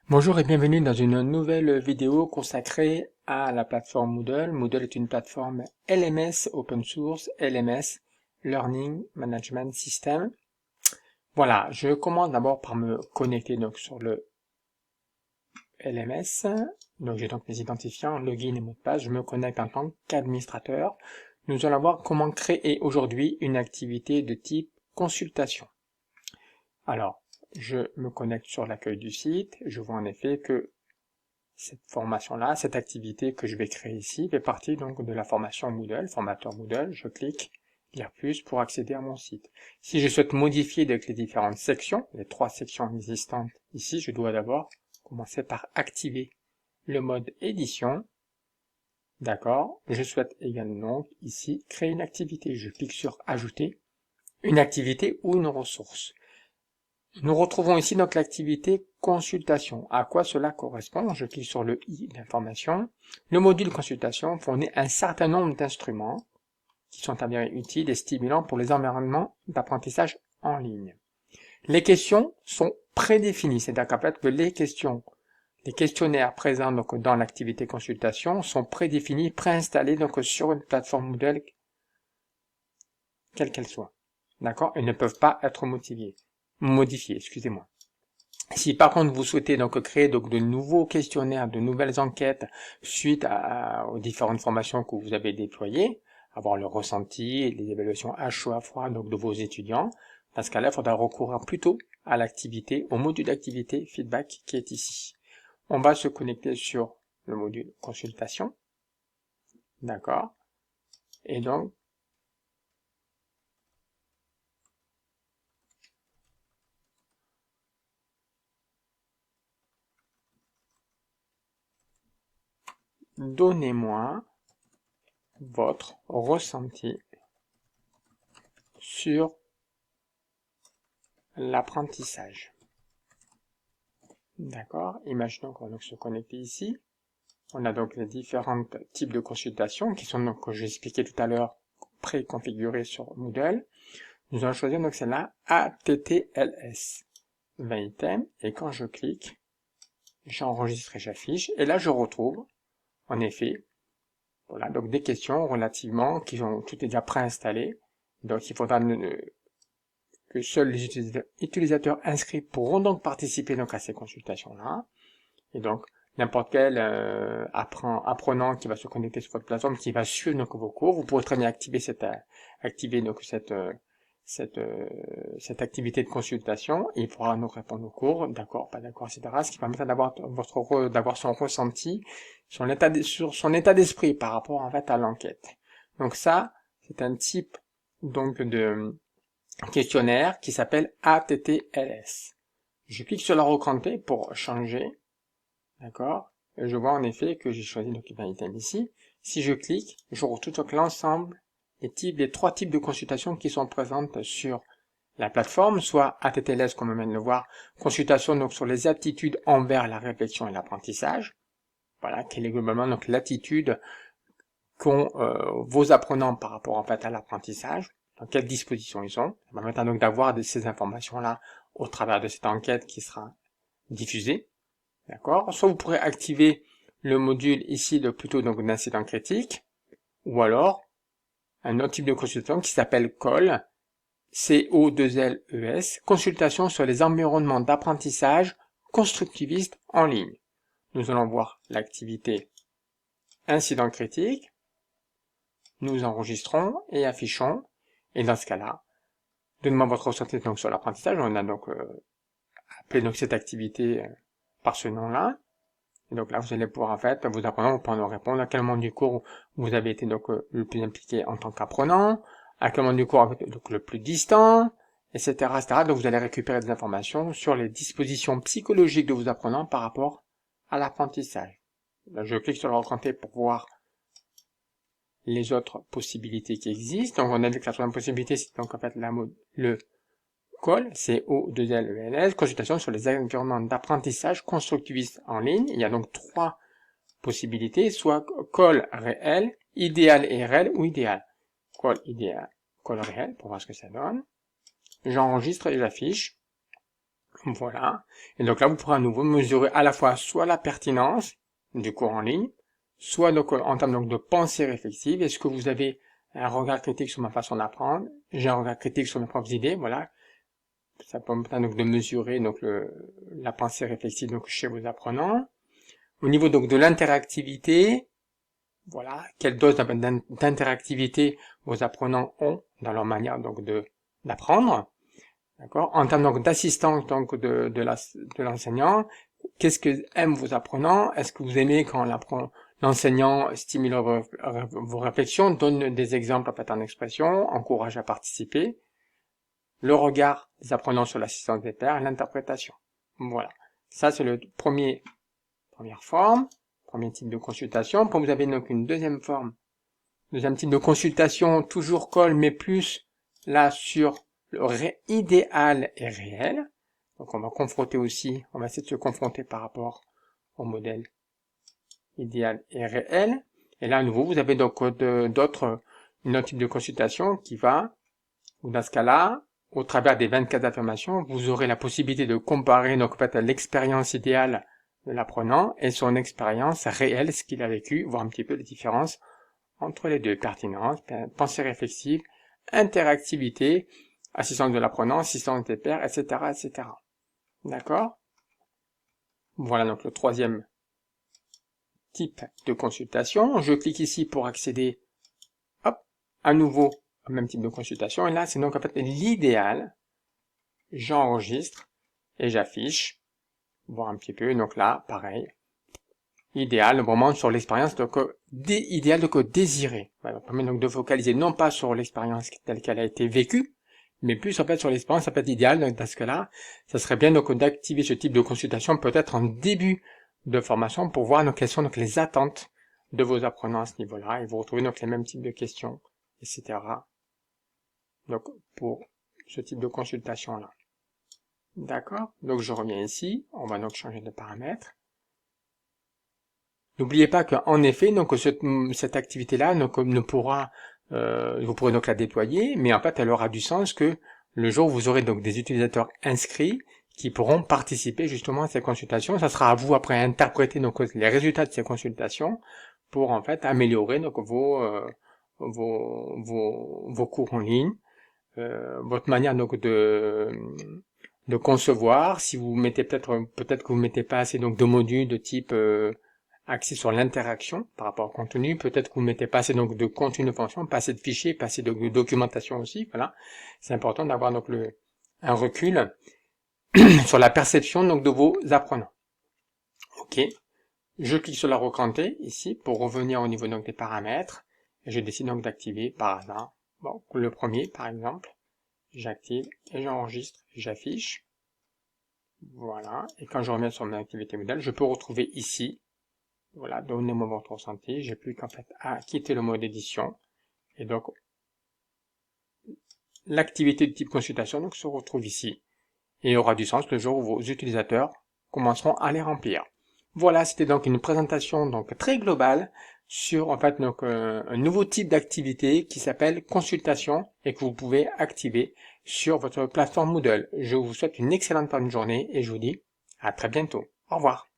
Bonjour et bienvenue dans une nouvelle vidéo consacrée à la plateforme Moodle. Moodle est une plateforme LMS open source, LMS, Learning Management System. Voilà, je commence d'abord par me connecter donc sur le LMS. Donc j'ai donc mes identifiants, login et mot de passe. Je me connecte en tant qu'administrateur. Nous allons voir comment créer aujourd'hui une activité de type consultation. Alors, je me connecte sur l'accueil du site. Je vois en effet que cette formation-là, cette activité que je vais créer ici, fait partie donc de la formation Moodle, formateur Moodle. Je clique lire plus pour accéder à mon site. Si je souhaite modifier donc les différentes sections, les 3 sections existantes ici, je dois d'abord commencer par activer le mode édition. D'accord. Je souhaite également donc ici créer une activité. Je clique sur ajouter une activité ou une ressource. Nous retrouvons ici donc l'activité consultation. À quoi cela correspond? Je clique sur le i d'information. Le module consultation fournit un certain nombre d'instruments qui sont avérés utiles et stimulants pour les environnements d'apprentissage en ligne. Les questions sont prédéfinies, c'est-à-dire qu'en fait que les questionnaires présents donc dans l'activité consultation sont prédéfinis, préinstallés donc sur une plateforme Moodle quelle qu'elle soit. D'accord? Ils ne peuvent pas être modifiés, excusez-moi. Si par contre vous souhaitez donc créer donc de nouveaux questionnaires, de nouvelles enquêtes suite aux différentes formations que vous avez déployées, avoir le ressenti et les évaluations à chaud à froid donc de vos étudiants, dans ce cas-là, il faudra recourir plutôt à l'activité, au module d'activité feedback qui est ici. On va se connecter sur le module consultation, d'accord, et donc donnez-moi votre ressenti sur l'apprentissage. D'accord, imaginons qu'on va donc se connecter ici. On a donc les différents types de consultations qui sont donc, comme j'ai expliqué tout à l'heure, préconfigurées sur Moodle. Nous allons choisir donc celle-là, ATTLS, 20 items, et quand je clique, j'enregistre et j'affiche, et là je retrouve, en effet, voilà, donc des questions relativement, qui sont toutes déjà préinstallées, donc il faudra que seuls les utilisateurs inscrits pourront donc participer donc à ces consultations-là, et donc n'importe quel apprenant qui va se connecter sur votre plateforme, qui va suivre donc vos cours, vous pourrez très bien activer donc cette activité de consultation, et il pourra nous répondre aux cours, d'accord, pas d'accord, etc. Ce qui permettra d'avoir son ressenti, sur son état d'esprit par rapport en fait à l'enquête. Donc ça, c'est un type donc de questionnaire qui s'appelle ATTLS. Je clique sur la recranter pour changer. D'accord? Je vois en effet que j'ai choisi donc un item ici. Si je clique, je retrouve donc l'ensemble des 3 types de consultations qui sont présentes sur la plateforme, soit ATTLS comme on vient de le voir, consultation donc sur les aptitudes envers la réflexion et l'apprentissage. Voilà, quelle est globalement donc l'attitude qu'ont vos apprenants par rapport en fait à l'apprentissage, dans quelle disposition ils sont. Ça va permettre donc d'avoir ces informations-là au travers de cette enquête qui sera diffusée. D'accord? Soit vous pourrez activer le module ici de plutôt donc d'incident critique, ou alors un autre type de consultation qui s'appelle COLLES, C-O-2-L-E-S, consultation sur les environnements d'apprentissage constructivistes en ligne. Nous allons voir l'activité incident critique, nous enregistrons et affichons, et dans ce cas-là, donnez-moi votre ressenti donc sur l'apprentissage, on a donc appelé donc cette activité par ce nom-là. Et donc là, vous allez pouvoir en fait, vous apprenants, vous pourrez répondre à quel moment du cours vous avez été donc le plus impliqué en tant qu'apprenant, à quel moment du cours donc le plus distant, etc., etc. Donc vous allez récupérer des informations sur les dispositions psychologiques de vos apprenants par rapport à l'apprentissage. Là, je clique sur le recranter pour voir les autres possibilités qui existent. Donc on a vu que la troisième possibilité, c'est donc en fait le COLLES, C-O-2-L-E-L-S, consultation sur les environnements d'apprentissage constructivistes en ligne. Il y a donc 3 possibilités, soit call réel, idéal et réel ou idéal. Call idéal, call réel, pour voir ce que ça donne. J'enregistre et j'affiche. Voilà. Et donc là, vous pourrez à nouveau mesurer à la fois soit la pertinence du cours en ligne, soit donc en termes donc de pensée réflexive. Est-ce que vous avez un regard critique sur ma façon d'apprendre? J'ai un regard critique sur mes propres idées. Voilà. Ça permet donc de mesurer donc la pensée réflexive donc chez vos apprenants. Au niveau donc de l'interactivité, voilà, quelle dose d'interactivité vos apprenants ont dans leur manière donc d'apprendre. D'accord. En termes donc d'assistance donc de l'enseignant, qu'est-ce que aiment vos apprenants? Est-ce que vous aimez quand l'enseignant stimule vos réflexions, donne des exemples en fait en expression, encourage à participer? Le regard des apprenants sur l'assistance des pairs, l'interprétation. Voilà. Ça c'est le première forme, premier type de consultation. Puis vous avez donc une deuxième forme, deuxième type de consultation, toujours call, mais plus là sur le idéal et réel. Donc on va confronter aussi, on va essayer de se confronter par rapport au modèle idéal et réel. Et là à nouveau, vous avez donc un autre type de consultation qui va, ou dans ce cas-là, au travers des 24 affirmations, vous aurez la possibilité de comparer donc en fait l'expérience idéale de l'apprenant et son expérience réelle, ce qu'il a vécu, voir un petit peu les différences entre les deux, pertinence, pensée réflexive, interactivité, assistance de l'apprenant, assistance des pairs, etc., etc. D'accord? Voilà donc le troisième type de consultation. Je clique ici pour accéder, hop, à nouveau au même type de consultation. Et là, c'est donc en fait l'idéal. J'enregistre et j'affiche. Voir un petit peu. Donc là, pareil. Idéal, vraiment sur l'expérience idéal de désirée. Ça permet donc de focaliser non pas sur l'expérience telle qu'elle a été vécue, mais plus en fait sur l'expérience, ça peut être idéal. Donc dans ce cas-là, ça serait bien donc d'activer ce type de consultation peut-être en début de formation pour voir donc quelles sont donc les attentes de vos apprenants à ce niveau-là et vous retrouvez donc les mêmes types de questions, etc. Donc pour ce type de consultation-là. D'accord? Donc je reviens ici, on va donc changer de paramètre. N'oubliez pas qu'en effet, donc cette activité-là ne pourra, vous pourrez donc la déployer, mais en fait, elle aura du sens que le jour où vous aurez donc des utilisateurs inscrits qui pourront participer justement à ces consultations. Ça sera à vous après à interpréter donc les résultats de ces consultations pour en fait améliorer donc vos cours en ligne, votre manière donc de concevoir. Si vous mettez peut-être que vous mettez pas assez donc de modules de type axé sur l'interaction par rapport au contenu, peut-être que vous mettez pas assez donc de contenu de fonction, pas assez de fichiers, pas assez de documentation aussi, voilà. C'est important d'avoir donc un recul sur la perception donc de vos apprenants. Ok. Je clique sur la recranter ici pour revenir au niveau donc des paramètres et je décide donc d'activer par hasard. Bon, le premier par exemple, j'active et j'enregistre, j'affiche. Voilà. Et quand je reviens sur mon activité modèle, je peux retrouver ici. Voilà, donnez-moi votre ressenti. J'ai plus qu'en fait à quitter le mode édition. Et donc, l'activité de type consultation donc, se retrouve ici. Et aura du sens le jour où vos utilisateurs commenceront à les remplir. Voilà, c'était donc une présentation donc très globale sur en fait donc un nouveau type d'activité qui s'appelle consultation et que vous pouvez activer sur votre plateforme Moodle. Je vous souhaite une excellente fin de journée et je vous dis à très bientôt. Au revoir.